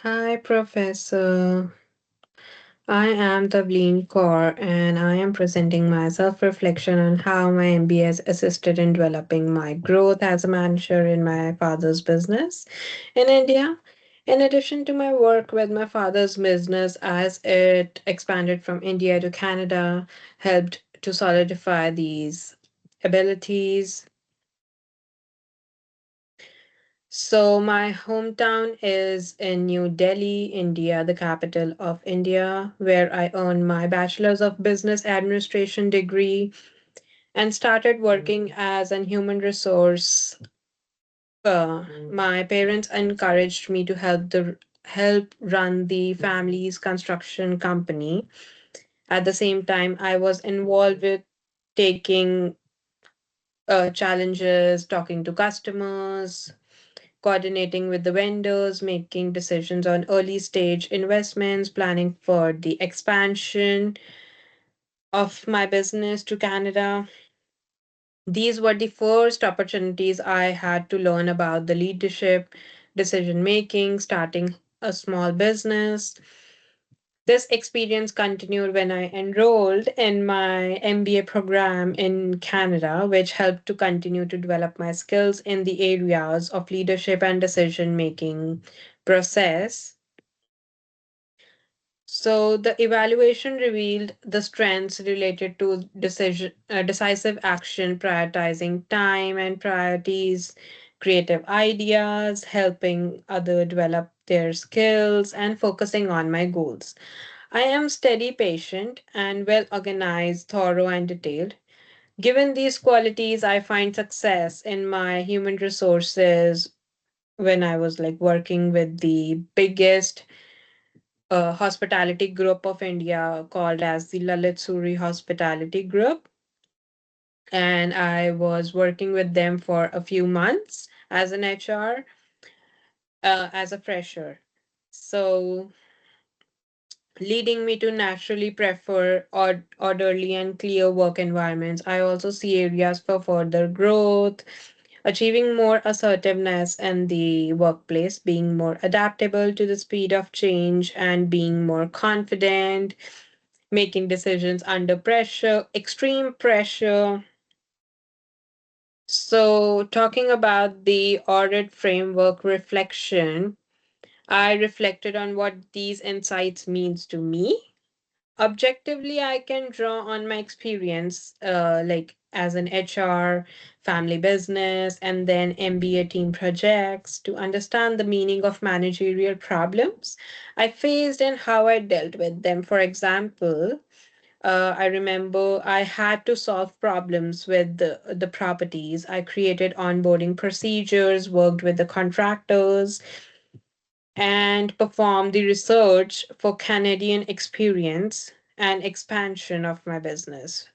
Hi, Professor. I am Tavleen Kaur, and I am presenting my self reflection on how my MBA has assisted in developing my growth as a manager in my father's business in India. In addition to my work with my father's business as it expanded from India to Canada, helped to solidify these abilities. So, my hometown is in New Delhi, India, the capital of India, where I earned my Bachelor's of Business Administration degree and started working as an human resource. My parents encouraged me to help run the family's construction company. At the same time, I was involved with taking challenges, talking to customers, coordinating with the vendors, making decisions on early stage investments, planning for the expansion of my business to Canada. These were the first opportunities I had to learn about the leadership, decision making, starting a small business. This experience continued when I enrolled in my MBA program in Canada, which helped to continue to develop my skills in the areas of leadership and decision making process. So the evaluation revealed the strengths related to decisive action, prioritizing time and priorities, creative ideas, helping other develop their skills, and focusing on my goals. I am steady, patient, and well organized, thorough, and detailed. Given these qualities, I find success in my human resources when I was like working with the biggest hospitality group of India called as the Lalit Suri Hospitality Group. And I was working with them for a few months as an HR, as a fresher. So leading me to naturally prefer orderly and clear work environments. I also see areas for further growth, achieving more assertiveness in the workplace, being more adaptable to the speed of change, and being more confident, making decisions under pressure, extreme pressure. So, talking about the audit framework reflection, I reflected on what these insights means to me. Objectively, I can draw on my experience, like as an HR, family business, and then MBA team projects to understand the meaning of managerial problems I faced and how I dealt with them. For example, I remember I had to solve problems with the properties. I created onboarding procedures, worked with the contractors, and performed the research for Canadian experience and expansion of my business.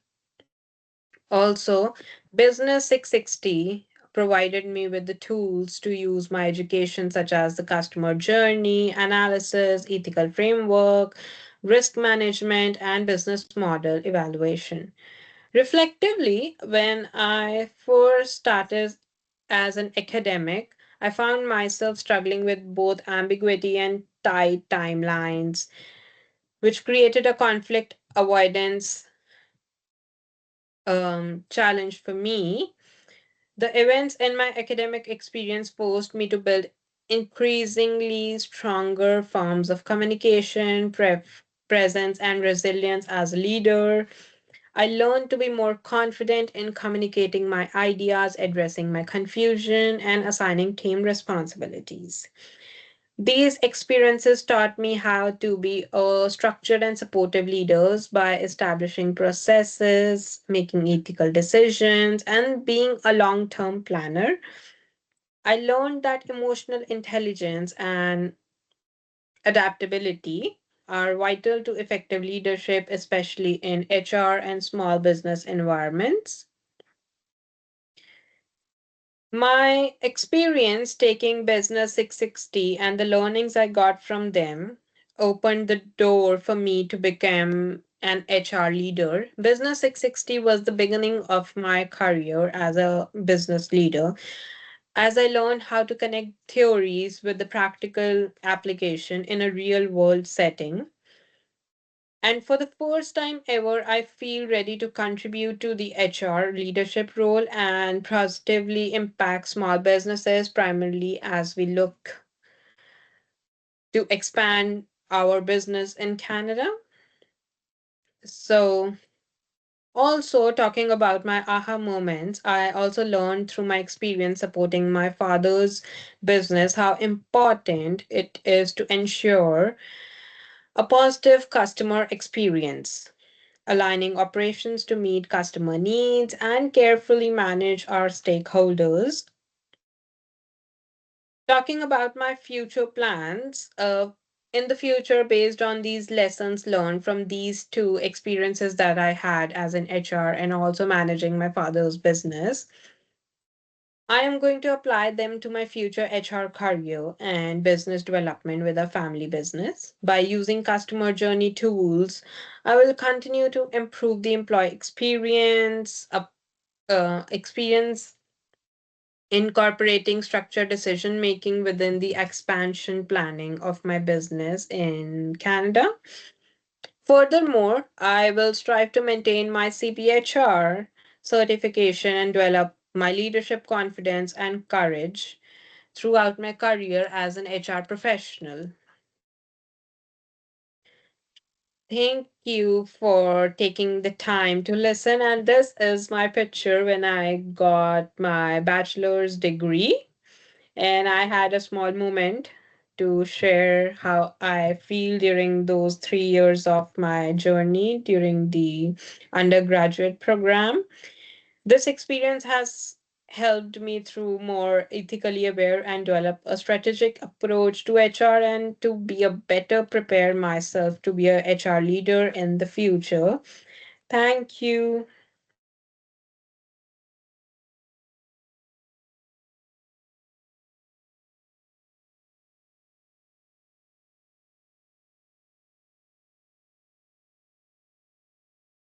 Also, Business 660 provided me with the tools to use my education, such as the customer journey analysis, ethical framework, risk management, and business model evaluation. Reflectively, when I first started as an academic, I found myself struggling with both ambiguity and tight timelines, which created a conflict avoidance challenge for me. The events in my academic experience forced me to build increasingly stronger forms of communication, presence, and resilience as a leader. I learned to be more confident in communicating my ideas, addressing my confusion, and assigning team responsibilities. These experiences taught me how to be a structured and supportive leaders by establishing processes, making ethical decisions, and being a long term planner. I learned that emotional intelligence and adaptability are vital to effective leadership, especially in HR and small business environments. My experience taking Business 660 and the learnings I got from them opened the door for me to become an HR leader. Business 660 was the beginning of my career as a business leader. as I learned how to connect theories with the practical application in a real world setting. And for the first time ever, I feel ready to contribute to the HR leadership role and positively impact small businesses, primarily as we look to expand our business in Canada. So, also talking about my aha moments, I also learned through my experience supporting my father's business how important it is to ensure a positive customer experience, aligning operations to meet customer needs, and carefully manage our stakeholders. Talking about my future plans, in the future, based on these lessons learned from these two experiences that I had as an HR and also managing my father's business, I am going to apply them to my future HR career and business development with a family business. By using customer journey tools, I will continue to improve the employee experience, incorporating structured decision making within the expansion planning of my business in Canada. Furthermore, I will strive to maintain my CPHR certification and develop my leadership confidence and courage throughout my career as an HR professional. Thank you for taking the time to listen. And this is my picture when I got my bachelor's degree. And I had a small moment to share how I feel during those 3 years of my journey during the undergraduate program. This experience has helped me through more ethically aware and develop a strategic approach to HR and to be a better prepare myself to be a HR leader in the future. Thank you.